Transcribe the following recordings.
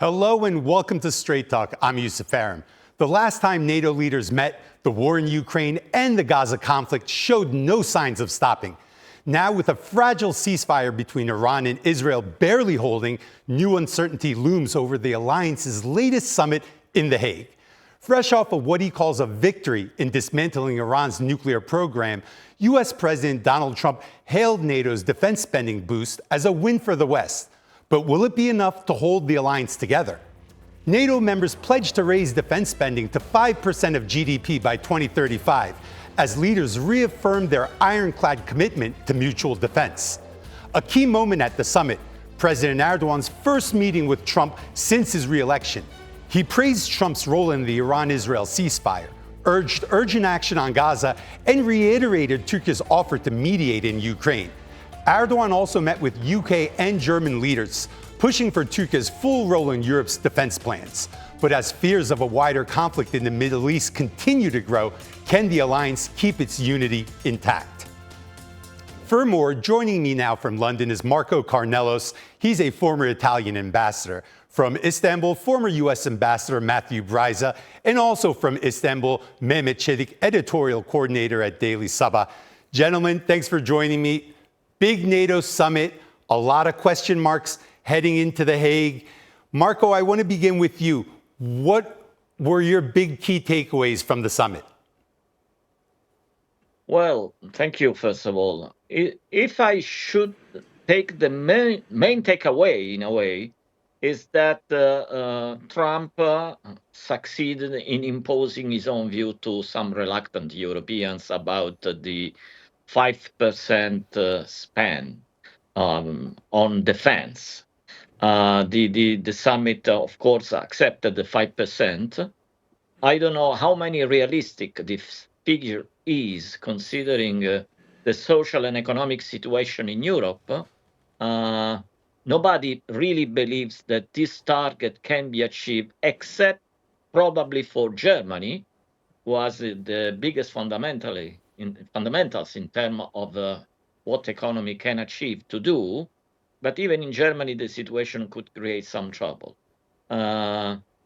Hello and welcome to Straight Talk. I'm Ceasefire. The last time NATO leaders met, the war in Ukraine and the Gaza conflict showed no signs of stopping. Now, with a fragile ceasefire between Iran and Israel barely holding, new uncertainty looms over the alliance's latest summit in The Hague. Fresh off of what he calls a victory in dismantling Iran's nuclear program, U.S. President Donald Trump hailed NATO's defense spending boost as a win for the West. But will it be enough to hold the alliance together? NATO members pledged to raise defense spending to 5% of GDP by 2035, as leaders reaffirmed their ironclad commitment to mutual defense. A key moment at the summit, President Erdoğan's first meeting with Trump since his re-election. He praised Trump's role in the Iran-Israel ceasefire, urged urgent action on Gaza, and reiterated Turkey's offer to mediate in Ukraine. Erdoğan also met with UK and German leaders, pushing for Turkey's full role in Europe's defense plans. But as fears of a wider conflict in the Middle East continue to grow, can the alliance keep its unity intact? For more, joining me now from London is Marco Carnellos. He's a former Italian ambassador. From Istanbul, former U.S. Ambassador Matthew Bryza, and also from Istanbul, Mehmet Çelik, editorial coordinator at Daily Sabah. Gentlemen, thanks for joining me. Big NATO summit, a lot of question marks heading into The Hague. Marco, I want to begin with you. What were your big key takeaways from the summit? Well, thank you, first of all. If I should take the main takeaway, in a way, is that Trump succeeded in imposing his own view to some reluctant Europeans about the 5% spend on defense. The summit, of course, accepted the 5%. I don't know how many realistic this figure is, considering the social and economic situation in Europe. Nobody really believes that this target can be achieved, except probably for Germany, who has the biggest fundamentals in terms of what economy can achieve to do. But even in Germany, the situation could create some trouble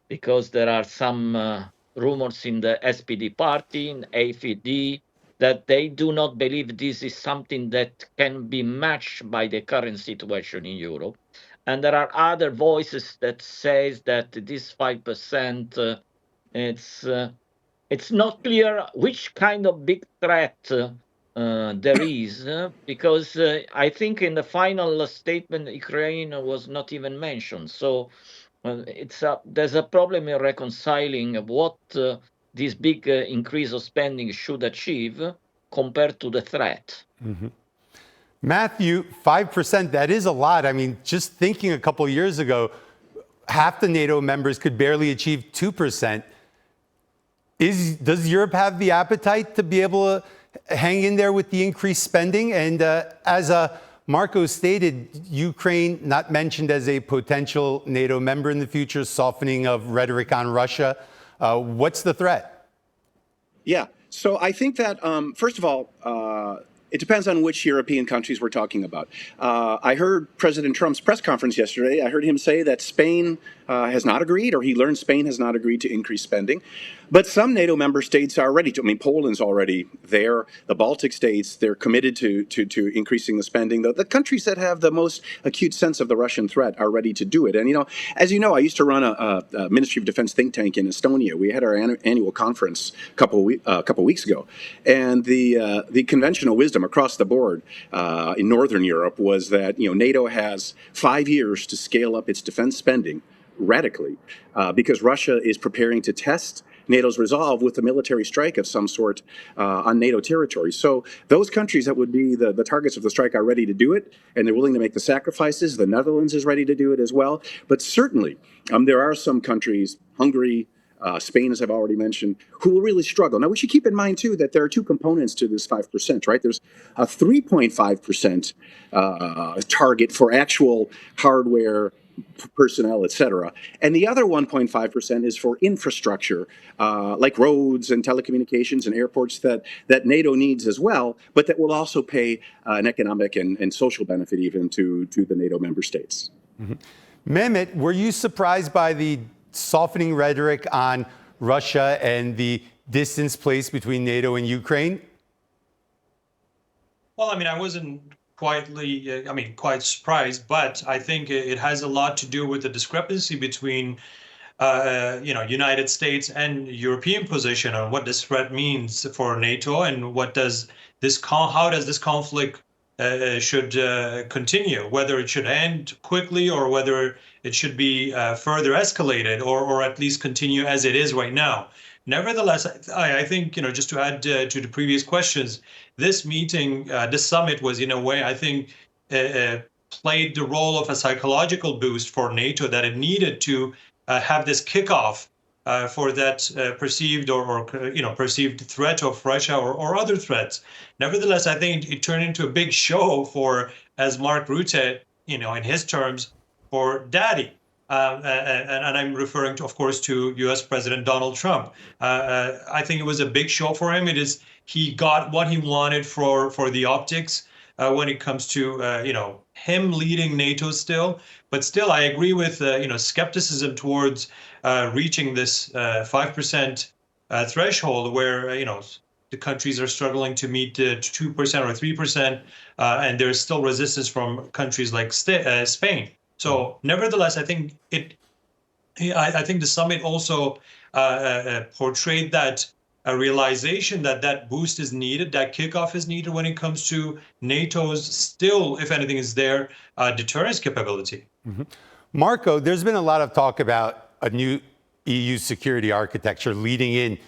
because there are some rumors in the SPD party, in AfD, that they do not believe this is something that can be matched by the current situation in Europe. And there are other voices that says that this 5%, it's not clear which kind of big threat there is, because I think in the final statement, Ukraine was not even mentioned. So there's a problem in reconciling what this big increase of spending should achieve compared to the threat. Mm-hmm. Matthew, 5%, that is a lot. I mean, just thinking a couple of years ago, half the NATO members could barely achieve 2%. Does Europe have the appetite to be able to hang in there with the increased spending? And as Marco stated, Ukraine not mentioned as a potential NATO member in the future, softening of rhetoric on Russia. What's the threat? Yeah, so I think that, first of all, it depends on which European countries we're talking about. I heard President Trump's press conference yesterday. I heard him say that Spain has not agreed, or he learned Spain has not agreed to increase spending. But some NATO member states are ready to. I mean, Poland's already there. The Baltic states, they're committed to increasing the spending. The countries that have the most acute sense of the Russian threat are ready to do it. And, as you know, I used to run a Ministry of Defense think tank in Estonia. We had our annual conference a couple weeks ago. And the conventional wisdom across the board in Northern Europe was that, NATO has 5 years to scale up its defense spending radically because Russia is preparing to test NATO's resolve with a military strike of some sort on NATO territory. So those countries that would be the targets of the strike are ready to do it, and they're willing to make the sacrifices. The Netherlands is ready to do it as well. But certainly, there are some countries, Hungary, Spain, as I've already mentioned, who will really struggle. Now, we should keep in mind, too, that there are two components to this 5%, right? There's a 3.5% target for actual hardware, personnel, et cetera. And the other 1.5% is for infrastructure, like roads and telecommunications and airports that NATO needs as well, but that will also pay an economic and social benefit even to the NATO member states. Mm-hmm. Mehmet, were you surprised by the softening rhetoric on Russia and the distance placed between NATO and Ukraine? Well, I mean, I wasn't quite surprised, but I think it has a lot to do with the discrepancy between, United States and European position on what this threat means for NATO and how does this conflict should continue, whether it should end quickly or whether it should be further escalated or at least continue as it is right now. Nevertheless, I think, just to add to the previous questions, this meeting, this summit was in a way, I think, played the role of a psychological boost for NATO that it needed to have this kickoff for that perceived or perceived threat of Russia or other threats. Nevertheless, I think it turned into a big show for, as Mark Rutte, in his terms, for daddy. And I'm referring to, of course, to U.S. President Donald Trump. I think it was a big show for him. He got what he wanted for the optics when it comes to him leading NATO still. But still, I agree with skepticism towards reaching this 5% threshold, where the countries are struggling to meet 2% or 3%, and there's still resistance from countries like Spain. So, nevertheless, I think I think the summit also portrayed that a realization that boost is needed, that kickoff is needed when it comes to NATO's still, if anything is there, deterrence capability. Mm-hmm. Marco, there's been a lot of talk about a new EU security architecture leading in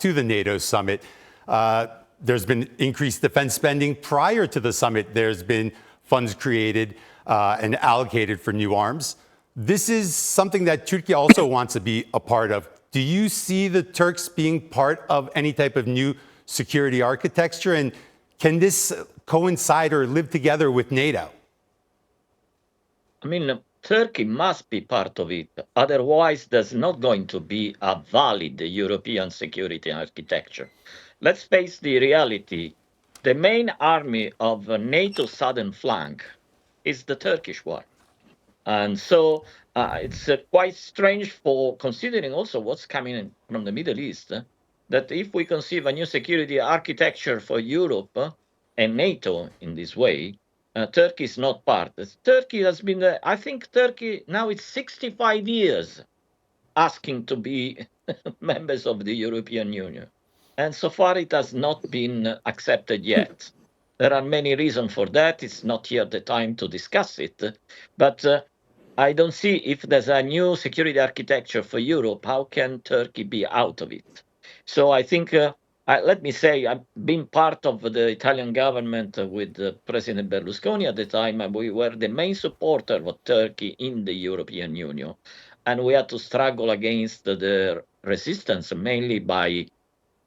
to the NATO summit. There's been increased defense spending prior to the summit. There's been funds created and allocated for new arms. This is something that Turkey also wants to be a part of. Do you see the Turks being part of any type of new security architecture? And can this coincide or live together with NATO? I mean, Turkey must be part of it. Otherwise, there's not going to be a valid European security architecture. Let's face the reality. The main army of NATO's southern flank is the Turkish one. And so it's quite strange for considering also what's coming in from the Middle East, that if we conceive a new security architecture for Europe and NATO in this way, Turkey is not part. Turkey has been, I think Turkey now it's 65 years asking to be members of the European Union. And so far it has not been accepted yet. There are many reasons for that. It's not here the time to discuss it. But I don't see if there's a new security architecture for Europe, how can Turkey be out of it? So I think, let me say, I've been part of the Italian government with President Berlusconi at the time, and we were the main supporter of Turkey in the European Union. And we had to struggle against the resistance, mainly by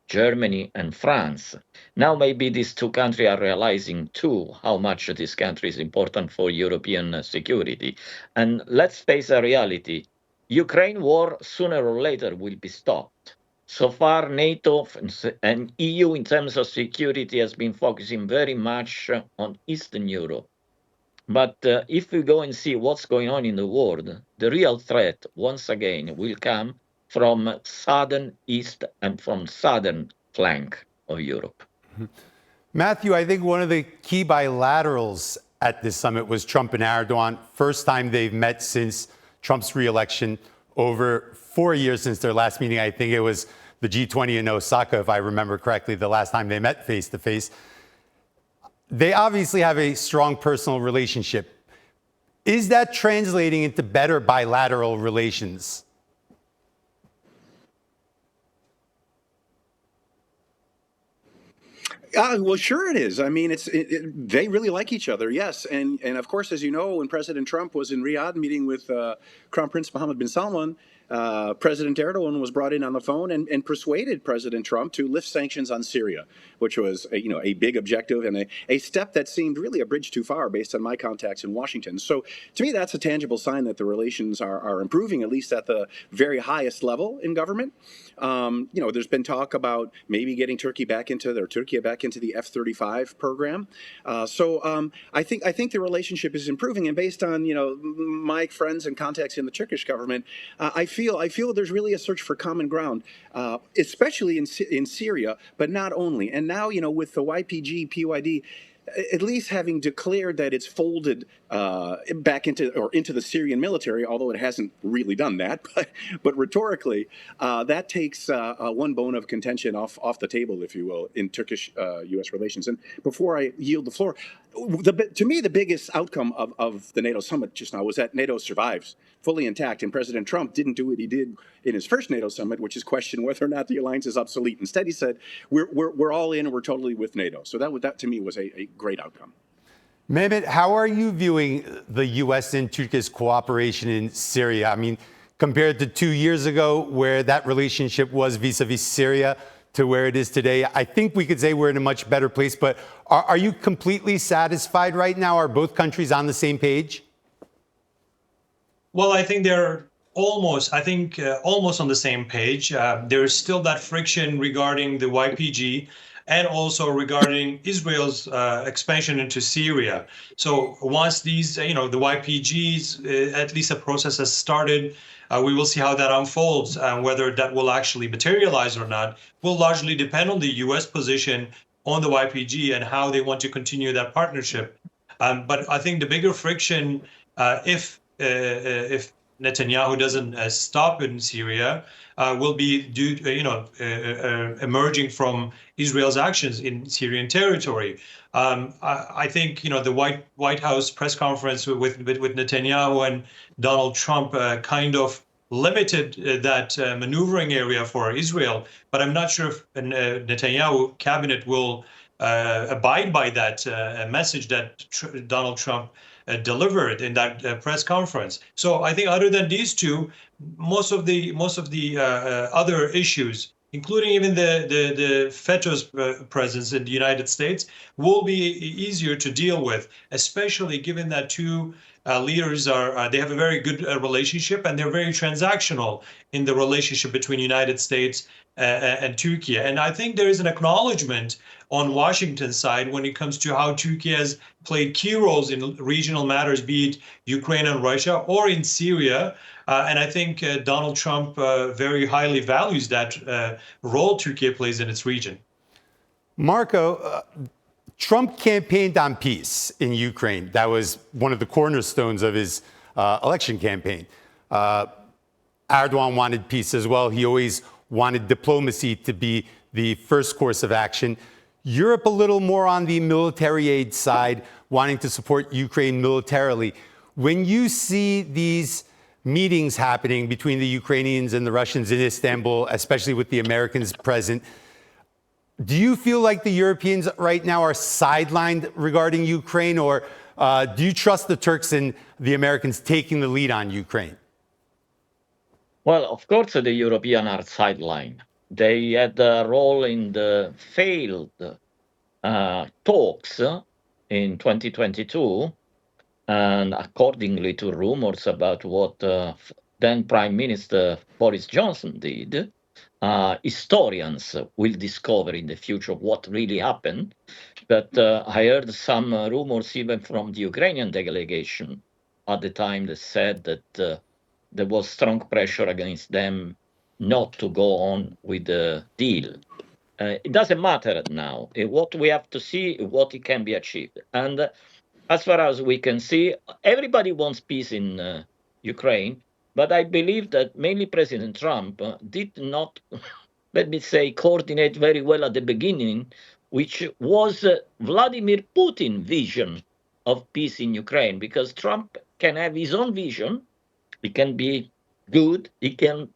Germany and France. Now maybe these two countries are realizing too how much this country is important for European security. And let's face a reality. Ukraine war sooner or later will be stopped. So far, NATO and EU in terms of security has been focusing very much on Eastern Europe. But if we go and see what's going on in the world, the real threat, once again, will come from southern east and from southern flank of Europe. Mm-hmm. Matthew, I think one of the key bilaterals at this summit was Trump and Erdoğan. First time they've met since Trump's reelection, over 4 years since their last meeting. I think it was the G20 in Osaka, if I remember correctly, the last time they met face to face. They obviously have a strong personal relationship. Is that translating into better bilateral relations? Well, sure it is. I mean, they really like each other, yes. And of course, as you know, when President Trump was in Riyadh meeting with Crown Prince Mohammed bin Salman, President Erdoğan was brought in on the phone and persuaded President Trump to lift sanctions on Syria, which was a big objective and a step that seemed really a bridge too far based on my contacts in Washington. So to me, that's a tangible sign that the relations are improving, at least at the very highest level in government. There's been talk about maybe getting Turkey back into into the F-35 program. I think the relationship is improving, and based on my friends and contacts in the Turkish government, I feel there's really a search for common ground, especially in Syria, but not only. And now with the YPG PYD at least having declared that it's folded back into the Syrian military, although it hasn't really done that, but rhetorically, that takes one bone of contention off the table, if you will, in Turkish-U.S. relations. And before I yield the floor, to me, the biggest outcome of the NATO summit just now was that NATO survives fully intact, and President Trump didn't do what he did in his first NATO summit, which is question whether or not the alliance is obsolete. Instead, he said, we're all in and we're totally with NATO. So that to me was a great outcome. Mehmet, how are you viewing the U.S. and Turkey's cooperation in Syria? I mean, compared to 2 years ago, where that relationship was vis-a-vis Syria, to where it is today, I think we could say we're in a much better place. But are you completely satisfied right now? Are both countries on the same page? Well, I think they're almost on the same page. There is still that friction regarding the YPG and also regarding Israel's expansion into Syria. So once these, the YPGs, at least a process has started, we will see how that unfolds. Whether that will actually materialize or not will largely depend on the U.S. position on the YPG and how they want to continue that partnership. But I think the bigger friction, if Netanyahu doesn't stop in Syria, will be due to, emerging from Israel's actions in Syrian territory. I think the White House press conference with Netanyahu and Donald Trump kind of limited that maneuvering area for Israel, but I'm not sure if Netanyahu cabinet will abide by that message that Donald Trump delivered in that press conference. So I think other than these two, most of the other issues, including even the FETÖ's presence in the United States, will be easier to deal with, especially given that two leaders they have a very good relationship, and they're very transactional in the relationship between United States and Turkey. And I think there is an acknowledgement on Washington's side when it comes to how Turkey has played key roles in regional matters, be it Ukraine and Russia or in Syria. And I think Donald Trump very highly values that role Turkey plays in its region. Marco, Trump campaigned on peace in Ukraine. That was one of the cornerstones of his election campaign. Erdoğan wanted peace as well. He always wanted diplomacy to be the first course of action. Europe a little more on the military aid side, wanting to support Ukraine militarily. When you see these meetings happening between the Ukrainians and the Russians in Istanbul, especially with the Americans present, do you feel like the Europeans right now are sidelined regarding Ukraine, or do you trust the Turks and the Americans taking the lead on Ukraine? Well, of course, the Europeans are sidelined. They had a role in the failed talks in 2022, and accordingly to rumors about what then Prime Minister Boris Johnson did, historians will discover in the future what really happened. But I heard some rumors even from the Ukrainian delegation at the time that said that there was strong pressure against them not to go on with the deal. It doesn't matter now. What we have to see is what it can be achieved. And as far as we can see, everybody wants peace in Ukraine. But I believe that mainly President Trump did not, let me say, coordinate very well at the beginning, which was Vladimir Putin's vision of peace in Ukraine, because Trump can have his own vision. It can be good, it can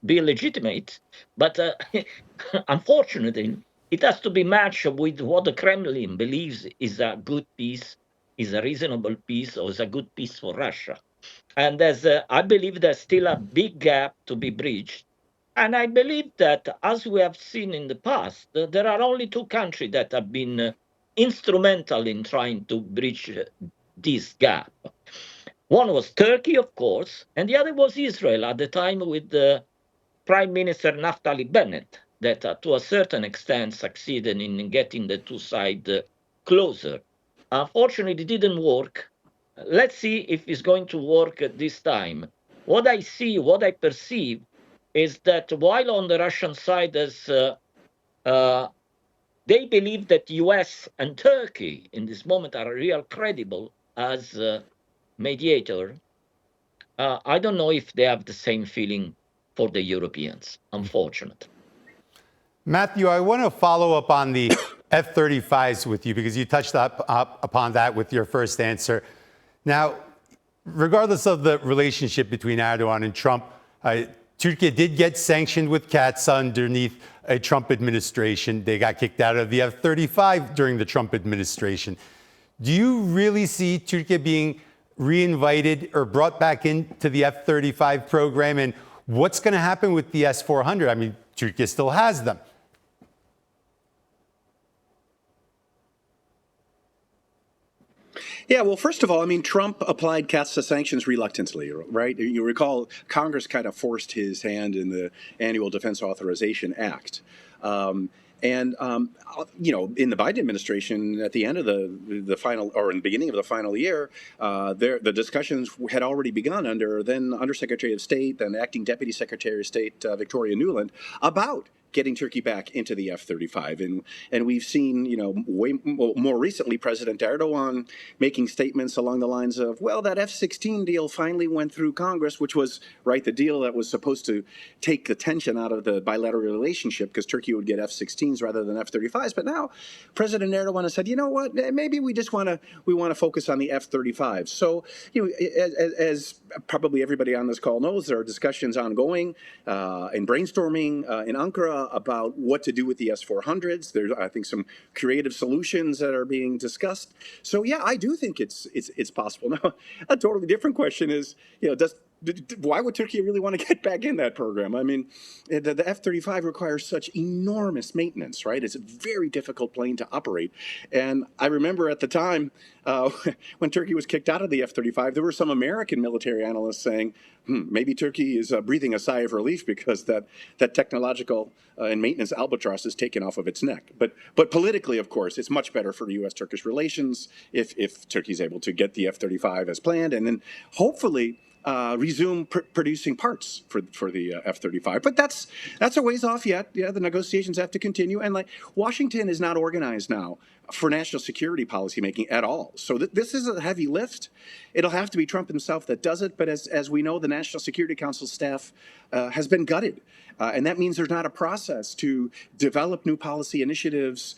be legitimate, but unfortunately, it has to be matched with what the Kremlin believes is a good peace, is a reasonable peace, or is a good peace for Russia. And I believe there's still a big gap to be bridged. And I believe that, as we have seen in the past, there are only two countries that have been instrumental in trying to bridge this gap. One was Turkey, of course, and the other was Israel at the time with Prime Minister Naftali Bennett. that to a certain extent succeeded in getting the two sides closer. Unfortunately, it didn't work. Let's see if it's going to work this time. What I see, what I perceive, is that while on the Russian side, they believe that US and Turkey in this moment are real credible as mediator. I don't know if they have the same feeling for the Europeans, unfortunately. Matthew, I want to follow up on the F-35s with you because you touched upon that with your first answer. Now, regardless of the relationship between Erdoğan and Trump, Turkey did get sanctioned with cats underneath a Trump administration. They got kicked out of the F-35 during the Trump administration. Do you really see Turkey being reinvited or brought back into the F-35 program? And what's going to happen with the S-400? I mean, Turkey still has them. Yeah, well, first of all, I mean, Trump applied CATSA sanctions reluctantly, right? You recall Congress kind of forced his hand in the Annual Defense Authorization Act. You know, in the Biden administration, at the end of the final, or in the beginning of the final year, the discussions had already begun under then Undersecretary of State, then Acting Deputy Secretary of State Victoria Nuland, about getting Turkey back into the F-35. And we've seen, you know, way more recently, President Erdoğan making statements along the lines of, well, that F-16 deal finally went through Congress, which was, right, the deal that was supposed to take the tension out of the bilateral relationship because Turkey would get F-16s rather than F-35s. But now President Erdoğan has said, you know what, maybe we just want to focus on the F-35. So, you know, as probably everybody on this call knows, there are discussions ongoing and brainstorming in Ankara about what to do with the S-400s. There's, I think, some creative solutions that are being discussed. So, yeah, I do think it's possible. Now, a totally different question is, you know, why would Turkey really want to get back in that program? I mean, the F-35 requires such enormous maintenance, right? It's a very difficult plane to operate. And I remember at the time when Turkey was kicked out of the F-35, there were some American military analysts saying, maybe Turkey is breathing a sigh of relief because that technological and maintenance albatross is taken off of its neck. But politically, of course, it's much better for U.S.-Turkish relations if Turkey is able to get the F-35 as planned and then hopefully resume producing parts for the F-35. But that's a ways off yet. Yeah, the negotiations have to continue. And like Washington is not organized now for national security policymaking at all. So this is a heavy lift. It'll have to be Trump himself that does it. But as we know, the National Security Council staff has been gutted. And that means there's not a process to develop new policy initiatives,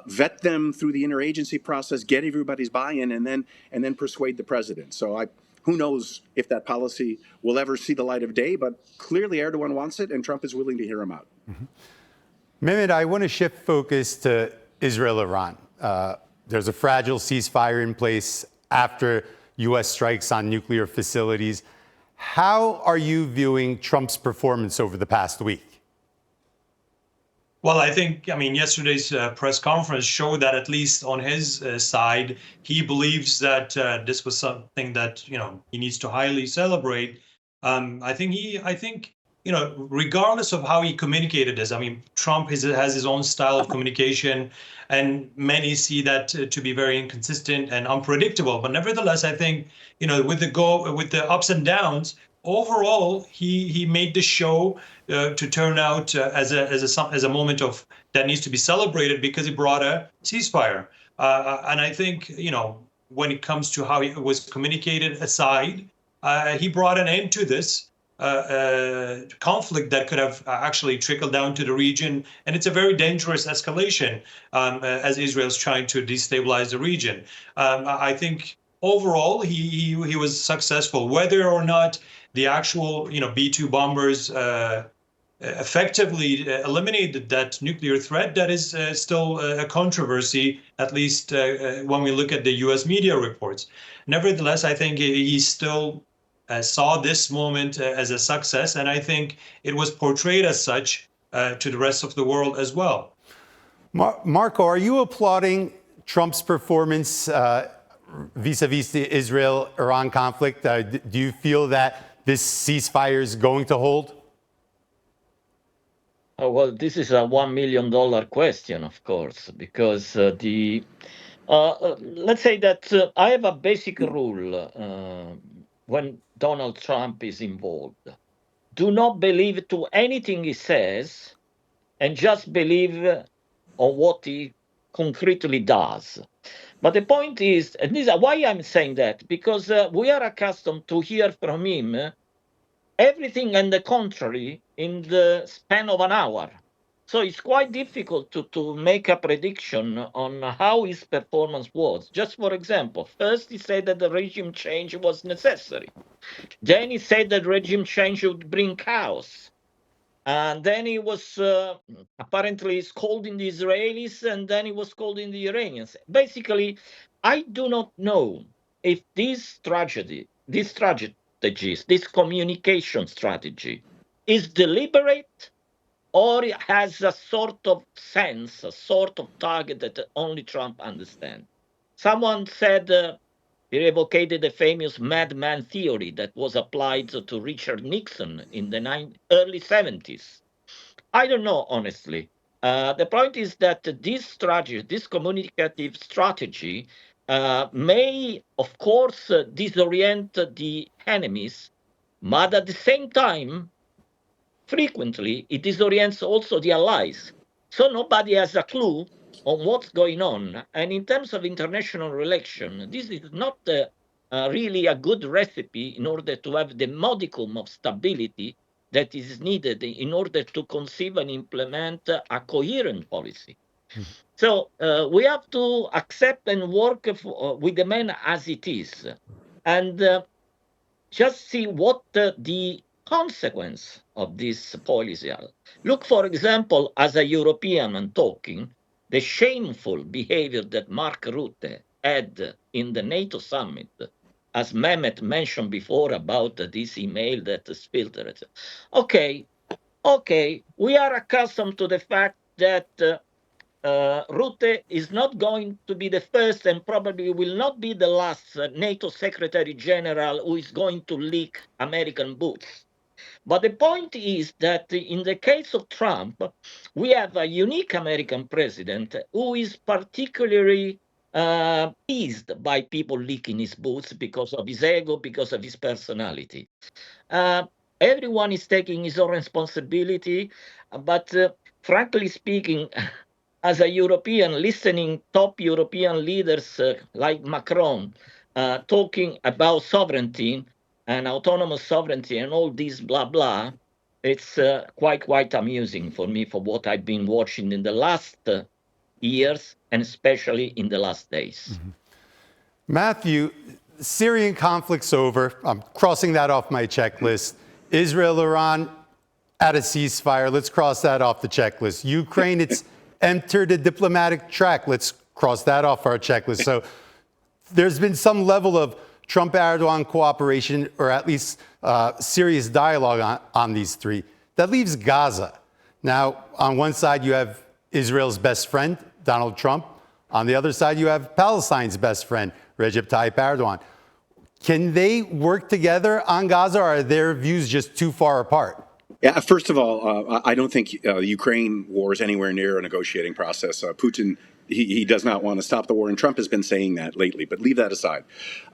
vet them through the interagency process, get everybody's buy-in, and then persuade the president. So who knows if that policy will ever see the light of day, but clearly Erdogan wants it and Trump is willing to hear him out. Mehmet, I want to shift focus to Israel-Iran. There's a fragile ceasefire in place after U.S. strikes on nuclear facilities. How are you viewing Trump's performance over the past week? Well, I think, yesterday's press conference showed that at least on his side, he believes that this was something that, he needs to highly celebrate. I think, regardless of how he communicated this, Trump has his own style of communication, and many see that to be very inconsistent and unpredictable. But nevertheless, I think, with the ups and downs, overall, he made the show to turn out as a moment of that needs to be celebrated because he brought a ceasefire. And I think when it comes to how it was communicated aside, he brought an end to this conflict that could have actually trickled down to the region, and it's a very dangerous escalation as Israel's trying to destabilize the region. I think overall he was successful, whether or not the actual B-2 bombers effectively eliminated that nuclear threat. That is still a controversy, at least when we look at the U.S. media reports. Nevertheless, I think he still saw this moment as a success, and I think it was portrayed as such to the rest of the world as well. Marco, are you applauding Trump's performance vis-a-vis the Israel-Iran conflict? Do you feel that this ceasefire is going to hold? Well, this is a $1 million question, of course, because let's say that I have a basic rule when Donald Trump is involved. Do not believe to anything he says, and just believe on what he concretely does. But the point is, and this is why I'm saying that, because we are accustomed to hear from him everything and the contrary in the span of an hour. So it's quite difficult to make a prediction on how his performance was. Just for example, first he said that the regime change was necessary. Then he said that regime change would bring chaos. And then he was apparently scolding the Israelis, and then he was scolding the Iranians. Basically, I do not know if this strategies, this communication strategy is deliberate or it has a sort of sense, a sort of target that only Trump understands. Someone said, he advocated the famous madman theory that was applied to Richard Nixon in the early 70s. I don't know, honestly. The point is that this strategy, this communicative strategy, may, of course, disorient the enemies, but at the same time, frequently, it disorients also the allies. So nobody has a clue on what's going on. And in terms of international relations, this is not really a good recipe in order to have the modicum of stability that is needed in order to conceive and implement a coherent policy. So we have to accept and work with the man as it is, and just see what the consequence of this policy are. Look, for example, as a European and talking, the shameful behavior that Mark Rutte had in the NATO summit, as Mehmet mentioned before about this email that is filtered. Okay, we are accustomed to the fact that Rutte is not going to be the first and probably will not be the last NATO Secretary General who is going to leak American boots. But the point is that in the case of Trump, we have a unique American president who is particularly pleased by people leaking his boots because of his ego, because of his personality. Everyone is taking his own responsibility, but frankly speaking, as a European, listening top European leaders like Macron talking about sovereignty and autonomous sovereignty and all this blah blah, it's quite amusing for me for what I've been watching in the last years and especially in the last days. Matthew, Syrian conflict's over. I'm crossing that off my checklist. Israel, Iran, at a ceasefire. Let's cross that off the checklist. Ukraine, it's entered a diplomatic track. Let's cross that off our checklist. So there's been some level of Trump-Erdoğan cooperation, or at least serious dialogue on these three. That leaves Gaza. Now, on one side, you have Israel's best friend, Donald Trump. On the other side, you have Palestine's best friend, Recep Tayyip Erdoğan. Can they work together on Gaza, or are their views just too far apart? Yeah, first of all, I don't think the Ukraine war is anywhere near a negotiating process. Putin, he does not want to stop the war, and Trump has been saying that lately. But leave that aside.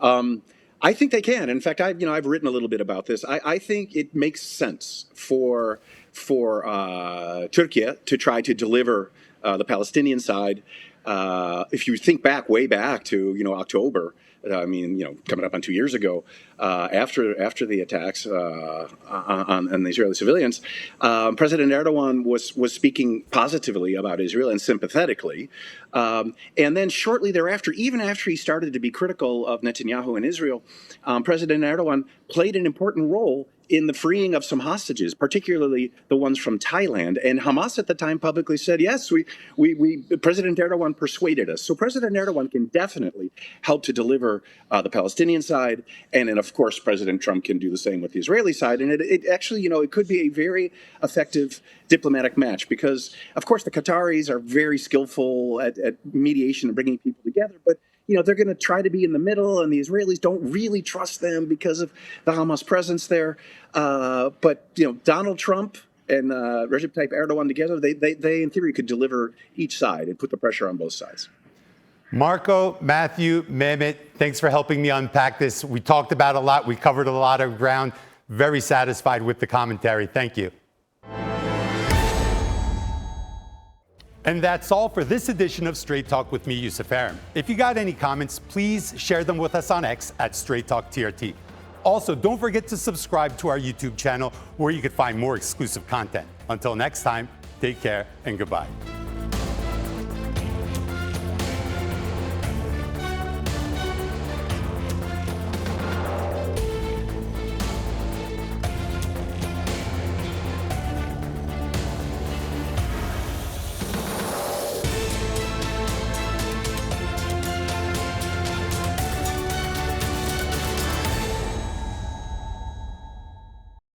I think they can. In fact, I've written a little bit about this. I think it makes sense for Türkiye to try to deliver the Palestinian side. If you think way back to October. Coming up on 2 years ago, after the attacks on the Israeli civilians, President Erdoğan was speaking positively about Israel and sympathetically. And then shortly thereafter, even after he started to be critical of Netanyahu and Israel, President Erdoğan played an important role in the freeing of some hostages, particularly the ones from Thailand. And Hamas at the time publicly said, yes, President Erdoğan persuaded us. So President Erdoğan can definitely help to deliver the Palestinian side. And then, of course, President Trump can do the same with the Israeli side. And it actually, it could be a very effective diplomatic match because, of course, the Qataris are very skillful at mediation and bringing people together. But they're going to try to be in the middle, and the Israelis don't really trust them because of the Hamas presence there. But Donald Trump and Recep Tayyip Erdoğan together, they in theory could deliver each side and put the pressure on both sides. Marco, Matthew, Mehmet, thanks for helping me unpack this. We talked about a lot. We covered a lot of ground. Very satisfied with the commentary. Thank you. And that's all for this edition of Straight Talk with me, Ceasefire. If you got any comments, please share them with us on X at Straight Talk TRT. Also, don't forget to subscribe to our YouTube channel where you can find more exclusive content. Until next time, take care and goodbye.